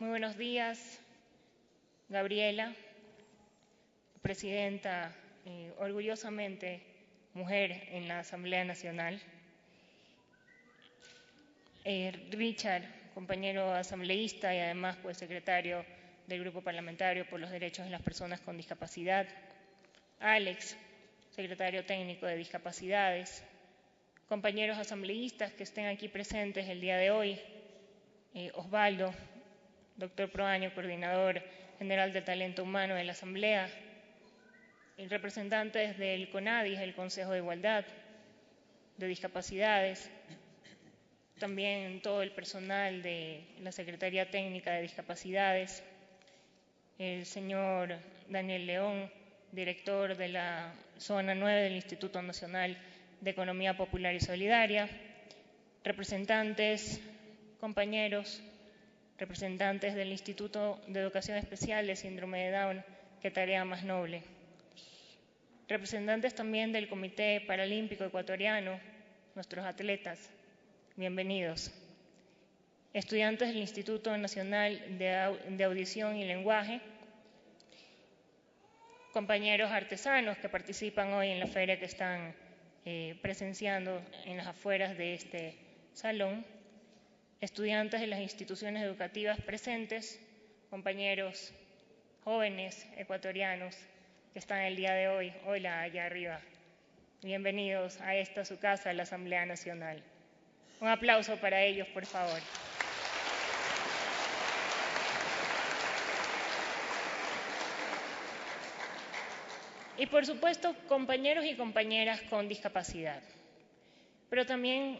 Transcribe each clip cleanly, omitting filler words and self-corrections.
Muy buenos días, Gabriela, presidenta, orgullosamente mujer en la Asamblea Nacional. Richard, compañero asambleísta y además secretario del Grupo Parlamentario por los Derechos de las Personas con Discapacidad. Alex, secretario técnico de Discapacidades. Compañeros asambleístas que estén aquí presentes el día de hoy. Osvaldo, doctor Proaño, coordinador general de talento humano de la Asamblea. Representantes del CONADIS, el Consejo de Igualdad de Discapacidades. También todo el personal de la Secretaría Técnica de Discapacidades, el señor Daniel León, director de la Zona 9 del Instituto Nacional de Economía Popular y Solidaria, representantes, compañeros, representantes del Instituto de Educación Especial de Síndrome de Down, qué tarea más noble, representantes también del Comité Paralímpico Ecuatoriano, nuestros atletas, bienvenidos. Estudiantes del Instituto Nacional de Audición y Lenguaje, compañeros artesanos que participan hoy en la feria que están presenciando en las afueras de este salón, estudiantes de las instituciones educativas presentes, compañeros jóvenes ecuatorianos que están el día de hoy, hola allá arriba, bienvenidos a esta su casa, la Asamblea Nacional. Un aplauso para ellos, por favor. Y por supuesto, compañeros y compañeras con discapacidad. Pero también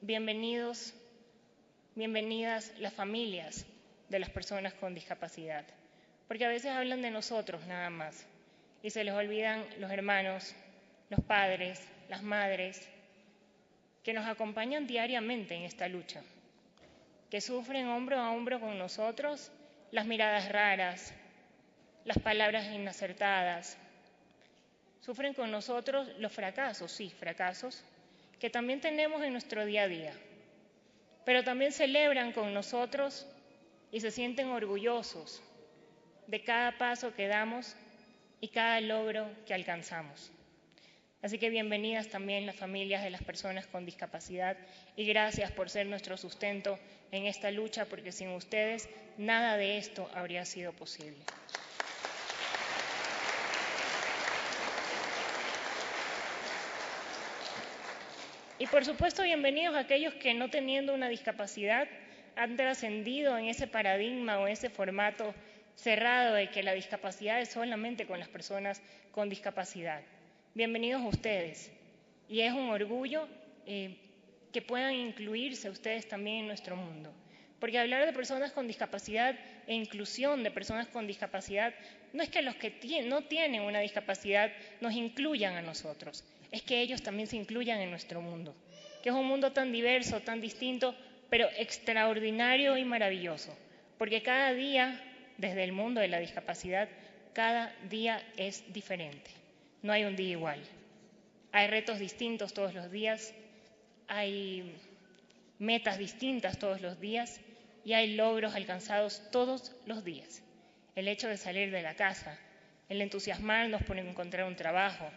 bienvenidas las familias de las personas con discapacidad. Porque a veces hablan de nosotros nada más y se les olvidan los hermanos, los padres, las madres, que nos acompañan diariamente en esta lucha, que sufren hombro a hombro con nosotros las miradas raras, las palabras inacertadas, sufren con nosotros los fracasos, sí, fracasos, que también tenemos en nuestro día a día, pero también celebran con nosotros y se sienten orgullosos de cada paso que damos y cada logro que alcanzamos. Así que bienvenidas también las familias de las personas con discapacidad y gracias por ser nuestro sustento en esta lucha, porque sin ustedes nada de esto habría sido posible. Y por supuesto, bienvenidos a aquellos que no teniendo una discapacidad han trascendido en ese paradigma o ese formato cerrado de que la discapacidad es solamente con las personas con discapacidad. Bienvenidos a ustedes. Y es un orgullo que puedan incluirse ustedes también en nuestro mundo. Porque hablar de personas con discapacidad e inclusión de personas con discapacidad no es que los que no tienen una discapacidad nos incluyan a nosotros, es que ellos también se incluyan en nuestro mundo, que es un mundo tan diverso, tan distinto, pero extraordinario y maravilloso. Porque cada día, desde el mundo de la discapacidad, cada día es diferente. No hay un día igual. Hay retos distintos todos los días, hay metas distintas todos los días y hay logros alcanzados todos los días. El hecho de salir de la casa, el entusiasmarnos por encontrar un trabajo,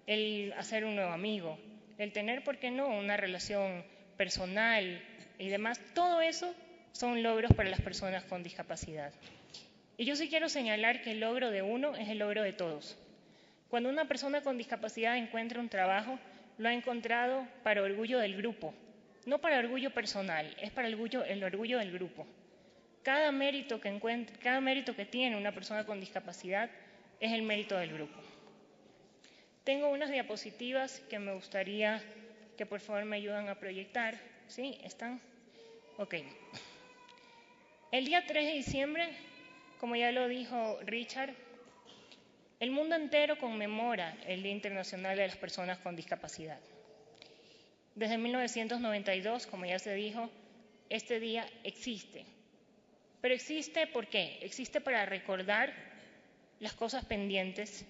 el hacer un nuevo amigo, el tener, ¿por qué no?, una relación personal y demás, todo eso son logros para las personas con discapacidad. Y yo sí quiero señalar que el logro de uno es el logro de todos. Cuando una persona con discapacidad encuentra un trabajo, lo ha encontrado para orgullo del grupo, no para orgullo personal, es para el orgullo del grupo. Cada mérito que tiene una persona con discapacidad es el mérito del grupo. Tengo unas diapositivas que me gustaría que por favor me ayuden a proyectar. ¿Sí? ¿Están? Ok. El día 3 de diciembre, como ya lo dijo Richard, el mundo entero conmemora el Día Internacional de las Personas con Discapacidad. Desde 1992, como ya se dijo, este día existe. Pero existe ¿por qué? Existe para recordar las cosas pendientes,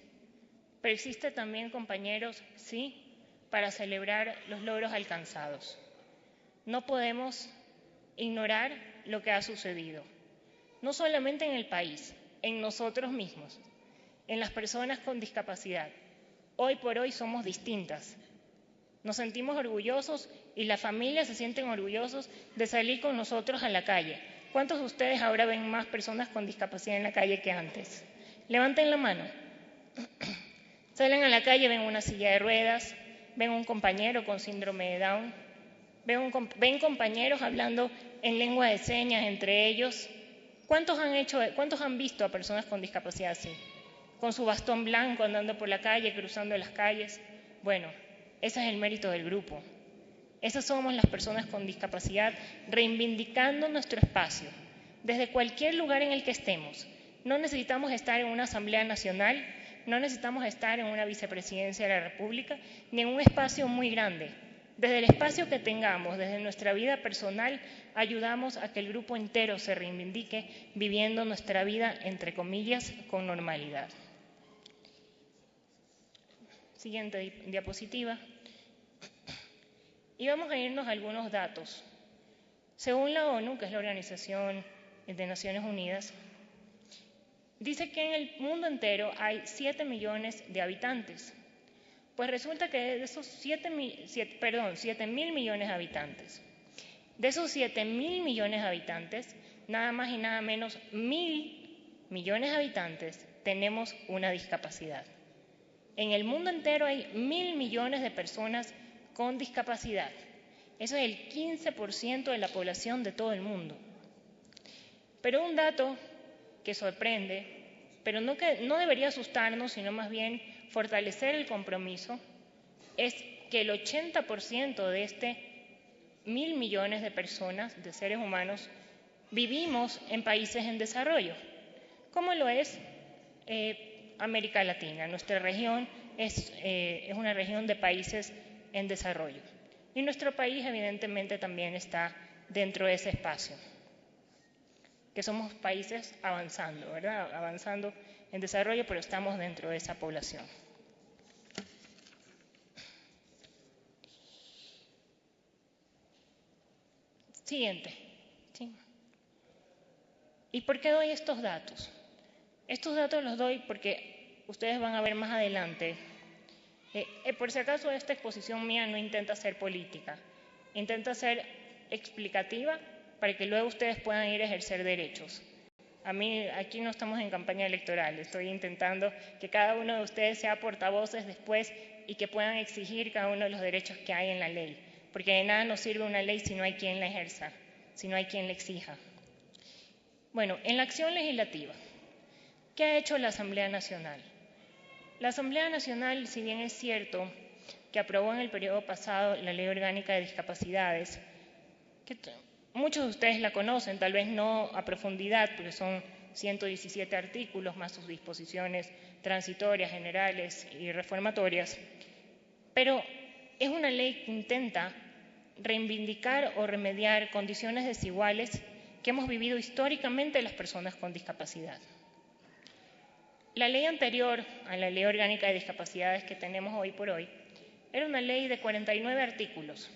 pero existe también, compañeros, sí, para celebrar los logros alcanzados. No podemos ignorar lo que ha sucedido. no solamente en el país, en nosotros mismos, en las personas con discapacidad. Hoy por hoy somos distintas. Nos sentimos orgullosos y las familias se sienten orgullosos de salir con nosotros a la calle. ¿Cuántos de ustedes ahora ven más personas con discapacidad en la calle que antes? Levanten la mano. Salen a la calle, ven una silla de ruedas, ven un compañero con síndrome de Down, ven compañeros hablando en lengua de señas entre ellos. ¿Cuántos han visto a personas con discapacidad así? Con su bastón blanco andando por la calle, cruzando las calles. Bueno, ese es el mérito del grupo. Esas somos las personas con discapacidad reivindicando nuestro espacio, desde cualquier lugar en el que estemos. No necesitamos estar en una Asamblea Nacional, no necesitamos estar en una vicepresidencia de la República, ni en un espacio muy grande. Desde el espacio que tengamos, desde nuestra vida personal, ayudamos a que el grupo entero se reivindique viviendo nuestra vida, entre comillas, con normalidad. Siguiente diapositiva. Y vamos a irnos a algunos datos. Según la ONU, que es la Organización de Naciones Unidas, dice que en el mundo entero hay 7 millones de habitantes. Pues resulta que de esos 7.000 millones de habitantes, de esos 7.000 millones de habitantes, nada más y nada menos 1.000 millones de habitantes tenemos una discapacidad. En el mundo entero hay 1.000 millones de personas con discapacidad. Eso es el 15% de la población de todo el mundo. Pero un dato que sorprende, pero no debería asustarnos, sino más bien fortalecer el compromiso, es que el 80% de 1.000 millones de personas, de seres humanos, vivimos en países en desarrollo, como lo es América Latina. Nuestra región es una región de países en desarrollo. Y nuestro país, evidentemente, también está dentro de ese espacio, que somos países avanzando, ¿verdad? Avanzando en desarrollo, pero estamos dentro de esa población. Siguiente. ¿Sí? ¿Y por qué doy estos datos? Estos datos los doy porque ustedes van a ver más adelante. Por si acaso, esta exposición mía no intenta ser política, intenta ser explicativa para que luego ustedes puedan ir a ejercer derechos. Aquí no estamos en campaña electoral, estoy intentando que cada uno de ustedes sea portavoces después y que puedan exigir cada uno de los derechos que hay en la ley, porque de nada nos sirve una ley si no hay quien la ejerza, si no hay quien la exija. Bueno, en la acción legislativa, ¿qué ha hecho la Asamblea Nacional? La Asamblea Nacional, si bien es cierto que aprobó en el periodo pasado la Ley Orgánica de Discapacidades, que muchos de ustedes la conocen, tal vez no a profundidad, porque son 117 artículos más sus disposiciones transitorias, generales y reformatorias, pero es una ley que intenta reivindicar o remediar condiciones desiguales que hemos vivido históricamente las personas con discapacidad. La ley anterior a la Ley Orgánica de Discapacidades que tenemos hoy por hoy era una ley de 49 artículos.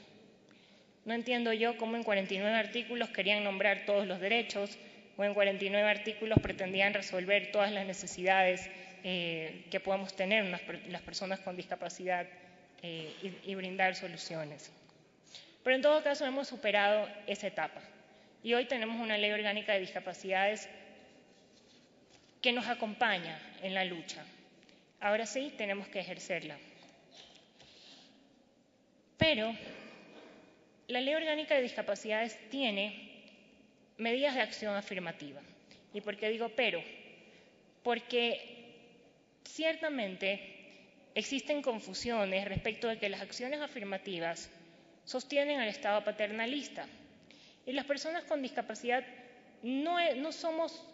No entiendo yo cómo en 49 artículos querían nombrar todos los derechos o en 49 artículos pretendían resolver todas las necesidades que podamos tener las personas con discapacidad y brindar soluciones. Pero en todo caso hemos superado esa etapa y hoy tenemos una Ley Orgánica de Discapacidades que nos acompaña en la lucha. Ahora sí, tenemos que ejercerla. Pero la Ley Orgánica de Discapacidades tiene medidas de acción afirmativa. ¿Y por qué digo pero? Porque ciertamente existen confusiones respecto de que las acciones afirmativas sostienen al Estado paternalista. Y las personas con discapacidad no somos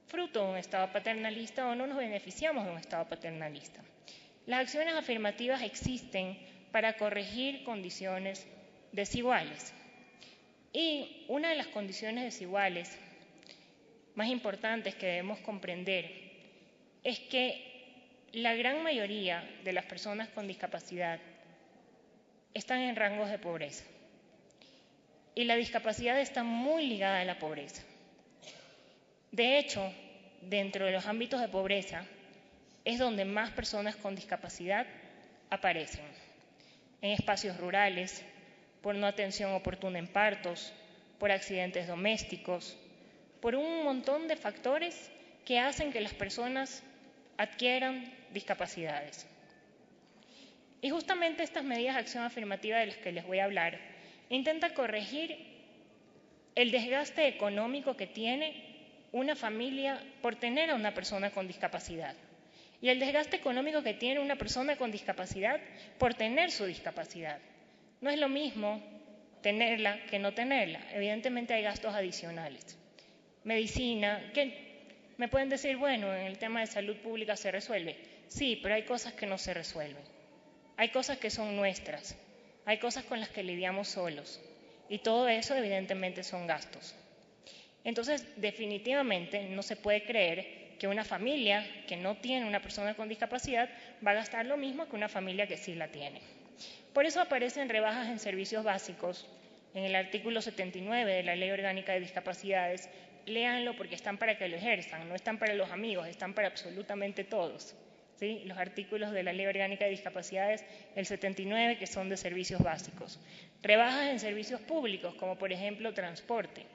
fruto de un Estado paternalista o no nos beneficiamos de un Estado paternalista. Las acciones afirmativas existen para corregir condiciones desiguales. Y una de las condiciones desiguales más importantes que debemos comprender es que la gran mayoría de las personas con discapacidad están en rangos de pobreza. Y la discapacidad está muy ligada a la pobreza. De hecho, dentro de los ámbitos de pobreza es donde más personas con discapacidad aparecen, en espacios rurales, por no atención oportuna en partos, por accidentes domésticos, por un montón de factores que hacen que las personas adquieran discapacidades. Y justamente estas medidas de acción afirmativa de las que les voy a hablar intentan corregir el desgaste económico que tiene una familia por tener a una persona con discapacidad y el desgaste económico que tiene una persona con discapacidad por tener su discapacidad. No es lo mismo tenerla que no tenerla. Evidentemente hay gastos adicionales. Medicina, que me pueden decir, bueno, en el tema de salud pública se resuelve. Sí, pero hay cosas que no se resuelven. Hay cosas que son nuestras. Hay cosas con las que lidiamos solos. Y todo eso evidentemente son gastos. Entonces, definitivamente no se puede creer que una familia que no tiene una persona con discapacidad va a gastar lo mismo que una familia que sí la tiene. Por eso aparecen rebajas en servicios básicos en el artículo 79 de la Ley Orgánica de Discapacidades. Léanlo porque están para que lo ejerzan, no están para los amigos, están para absolutamente todos. ¿Sí? Los artículos de la Ley Orgánica de Discapacidades, el 79, que son de servicios básicos. Rebajas en servicios públicos, como por ejemplo transporte.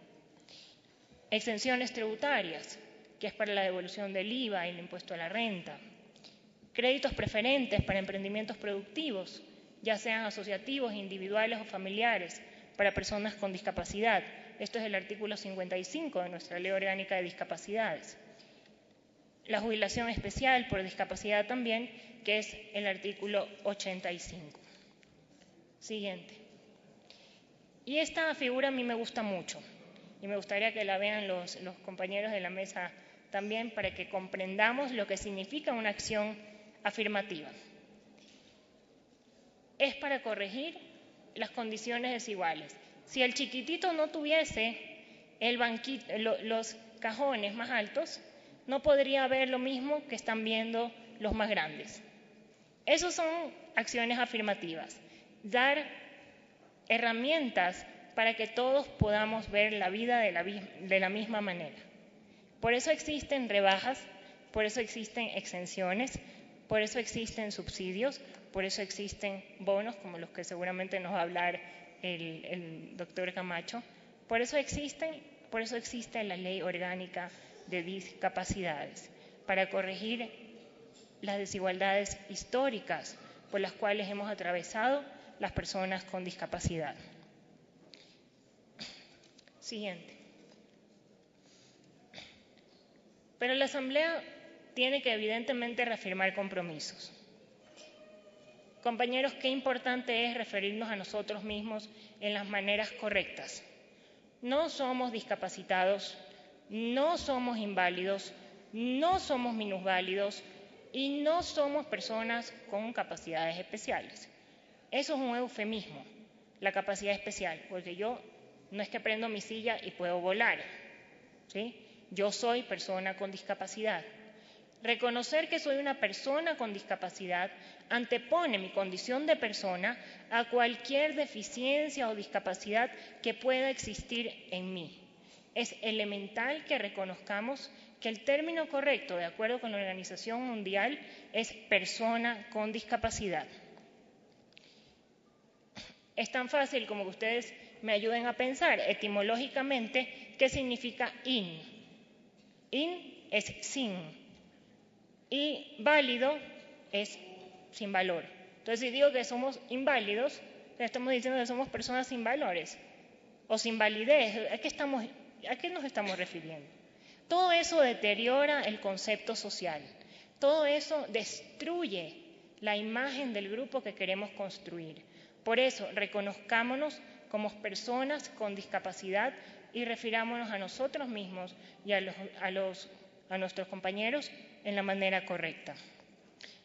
Exenciones tributarias, que es para la devolución del IVA y el impuesto a la renta. Créditos preferentes para emprendimientos productivos, ya sean asociativos, individuales o familiares, para personas con discapacidad. Esto es el artículo 55 de nuestra Ley Orgánica de Discapacidades. La jubilación especial por discapacidad también, que es el artículo 85. Siguiente. Y esta figura a mí me gusta mucho y me gustaría que la vean los compañeros de la mesa también para que comprendamos lo que significa una acción afirmativa. Es para corregir las condiciones desiguales. Si el chiquitito no tuviese los cajones más altos, no podría ver lo mismo que están viendo los más grandes. Esas son acciones afirmativas, dar herramientas para que todos podamos ver la vida de la misma manera. Por eso existen rebajas, por eso existen exenciones, por eso existen subsidios, por eso existen bonos, como los que seguramente nos va a hablar el doctor Camacho. Por eso existe la Ley Orgánica de Discapacidades, para corregir las desigualdades históricas por las cuales hemos atravesado las personas con discapacidad. Siguiente. Pero la Asamblea tiene que evidentemente reafirmar compromisos. Compañeros, qué importante es referirnos a nosotros mismos en las maneras correctas. No somos discapacitados, no somos inválidos, no somos minusválidos y no somos personas con capacidades especiales. Eso es un eufemismo, la capacidad especial, porque yo no es que prendo mi silla y puedo volar, ¿sí? Yo soy persona con discapacidad. Reconocer que soy una persona con discapacidad antepone mi condición de persona a cualquier deficiencia o discapacidad que pueda existir en mí. Es elemental que reconozcamos que el término correcto, de acuerdo con la Organización Mundial, es persona con discapacidad. Es tan fácil como que ustedes me ayuden a pensar etimológicamente qué significa in. In es sin y válido es sin valor. Entonces, si digo que somos inválidos, estamos diciendo que somos personas sin valores o sin validez. ¿A qué nos estamos refiriendo? Todo eso deteriora el concepto social. Todo eso destruye la imagen del grupo que queremos construir. Por eso, reconozcámonos como personas con discapacidad y refirámonos a nosotros mismos y a nuestros compañeros en la manera correcta.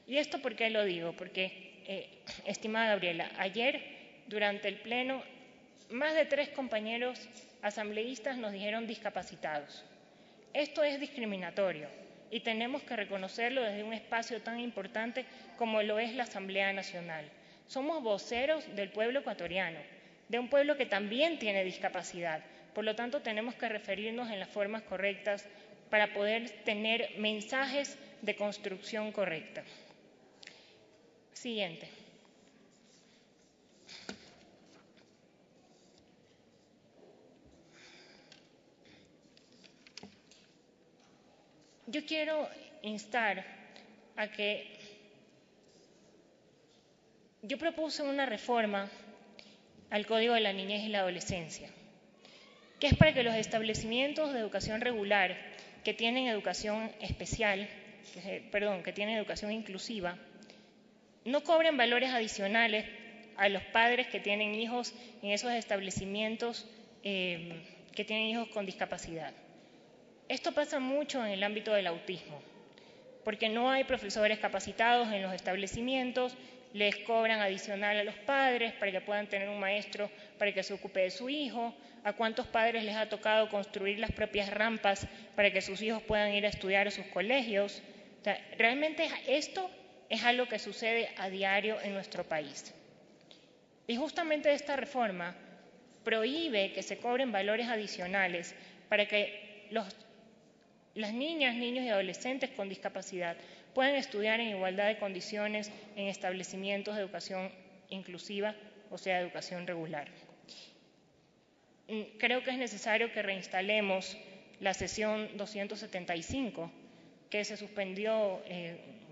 ¿Y esto por qué lo digo? Porque, estimada Gabriela, ayer durante el Pleno más de 3 compañeros asambleístas nos dijeron discapacitados. Esto es discriminatorio y tenemos que reconocerlo desde un espacio tan importante como lo es la Asamblea Nacional. Somos voceros del pueblo ecuatoriano, de un pueblo que también tiene discapacidad. Por lo tanto, tenemos que referirnos en las formas correctas para poder tener mensajes de construcción correcta. Siguiente. Yo quiero instar a que yo propuse una reforma al Código de la Niñez y la Adolescencia, que es para que los establecimientos de educación regular que tienen educación especial, que tienen educación inclusiva, no cobren valores adicionales a los padres que tienen hijos en esos establecimientos que tienen hijos con discapacidad. Esto pasa mucho en el ámbito del autismo, porque no hay profesores capacitados en los establecimientos, les cobran adicional a los padres para que puedan tener un maestro para que se ocupe de su hijo. ¿A cuántos padres les ha tocado construir las propias rampas para que sus hijos puedan ir a estudiar a sus colegios? O sea, realmente esto es algo que sucede a diario en nuestro país. Y justamente esta reforma prohíbe que se cobren valores adicionales para que las niñas, niños y adolescentes con discapacidad puedan estudiar en igualdad de condiciones en establecimientos de educación inclusiva, o sea, educación regular. Creo que es necesario que reinstalemos la sesión 275, que se suspendió,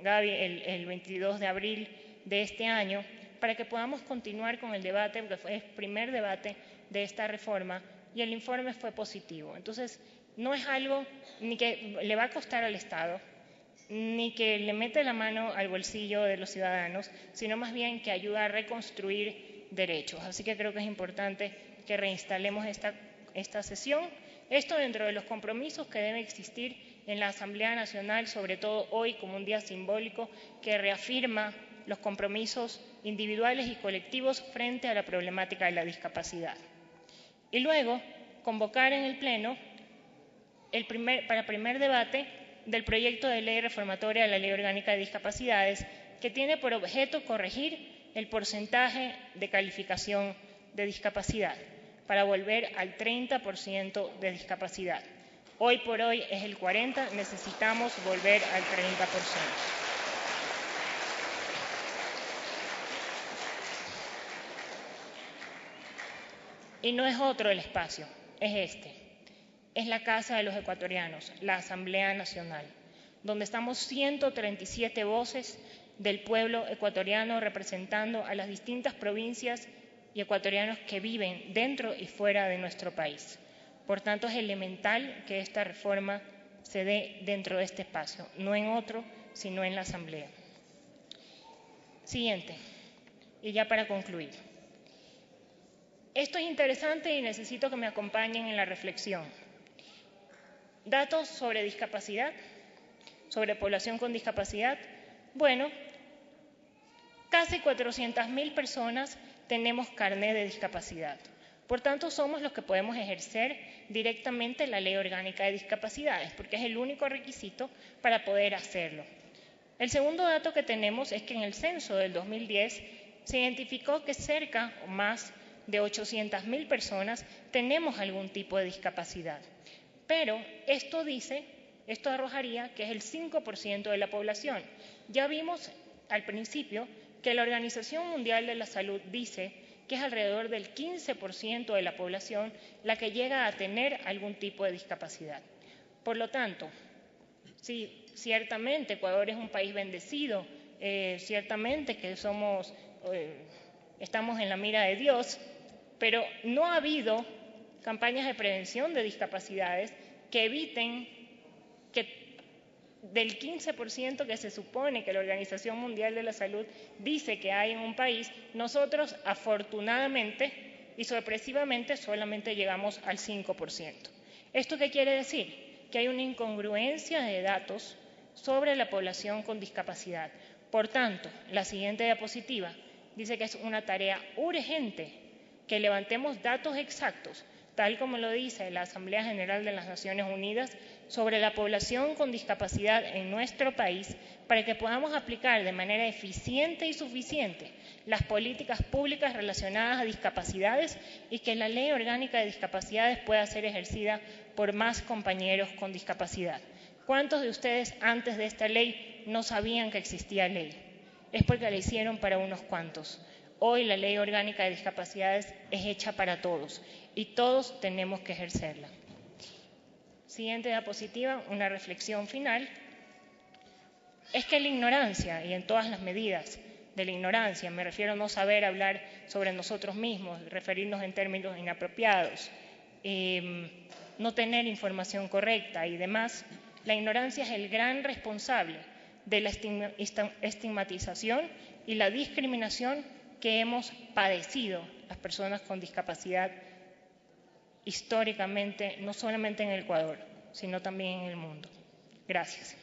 Gaby, el 22 de abril de este año, para que podamos continuar con el debate, porque fue el primer debate de esta reforma y el informe fue positivo. Entonces, no es algo ni que le va a costar al Estado, ni que le mete la mano al bolsillo de los ciudadanos, sino más bien que ayuda a reconstruir derechos. Así que creo que es importante que reinstalemos esta sesión. Esto dentro de los compromisos que deben existir en la Asamblea Nacional, sobre todo hoy como un día simbólico que reafirma los compromisos individuales y colectivos frente a la problemática de la discapacidad. Y luego, convocar en el Pleno para primer debate del proyecto de ley reformatoria de la Ley Orgánica de Discapacidades, que tiene por objeto corregir el porcentaje de calificación de discapacidad para volver al 30% de discapacidad. Hoy por hoy es el 40%, necesitamos volver al 30%. Y no es otro el espacio, es este. Es la Casa de los Ecuatorianos, la Asamblea Nacional, donde estamos 137 voces del pueblo ecuatoriano representando a las distintas provincias y ecuatorianos que viven dentro y fuera de nuestro país. Por tanto, es elemental que esta reforma se dé dentro de este espacio, no en otro, sino en la Asamblea. Siguiente, y ya para concluir. Esto es interesante y necesito que me acompañen en la reflexión. Datos sobre discapacidad, sobre población con discapacidad. Bueno, casi 400.000 personas tenemos carnet de discapacidad. Por tanto, somos los que podemos ejercer directamente la Ley Orgánica de Discapacidades, porque es el único requisito para poder hacerlo. El segundo dato que tenemos es que en el censo del 2010 se identificó que cerca o más de 800.000 personas tenemos algún tipo de discapacidad. Pero esto arrojaría que es el 5% de la población. Ya vimos al principio que la Organización Mundial de la Salud dice que es alrededor del 15% de la población la que llega a tener algún tipo de discapacidad. Por lo tanto, sí, ciertamente Ecuador es un país bendecido, ciertamente que estamos en la mira de Dios, pero no ha habido campañas de prevención de discapacidades que eviten que del 15% que se supone que la Organización Mundial de la Salud dice que hay en un país, nosotros afortunadamente y sorpresivamente solamente llegamos al 5%. ¿Esto qué quiere decir? Que hay una incongruencia de datos sobre la población con discapacidad. Por tanto, la siguiente diapositiva dice que es una tarea urgente que levantemos datos exactos, tal como lo dice la Asamblea General de las Naciones Unidas, sobre la población con discapacidad en nuestro país para que podamos aplicar de manera eficiente y suficiente las políticas públicas relacionadas a discapacidades y que la Ley Orgánica de Discapacidades pueda ser ejercida por más compañeros con discapacidad. ¿Cuántos de ustedes antes de esta ley no sabían que existía ley? Es porque la hicieron para unos cuantos. Hoy la Ley Orgánica de Discapacidades es hecha para todos y todos tenemos que ejercerla. Siguiente diapositiva, una reflexión final. Es que la ignorancia, y en todas las medidas de la ignorancia, me refiero a no saber hablar sobre nosotros mismos, referirnos en términos inapropiados, no tener información correcta y demás, la ignorancia es el gran responsable de la estigmatización y la discriminación que hemos padecido las personas con discapacidad históricamente, no solamente en el Ecuador, sino también en el mundo. Gracias.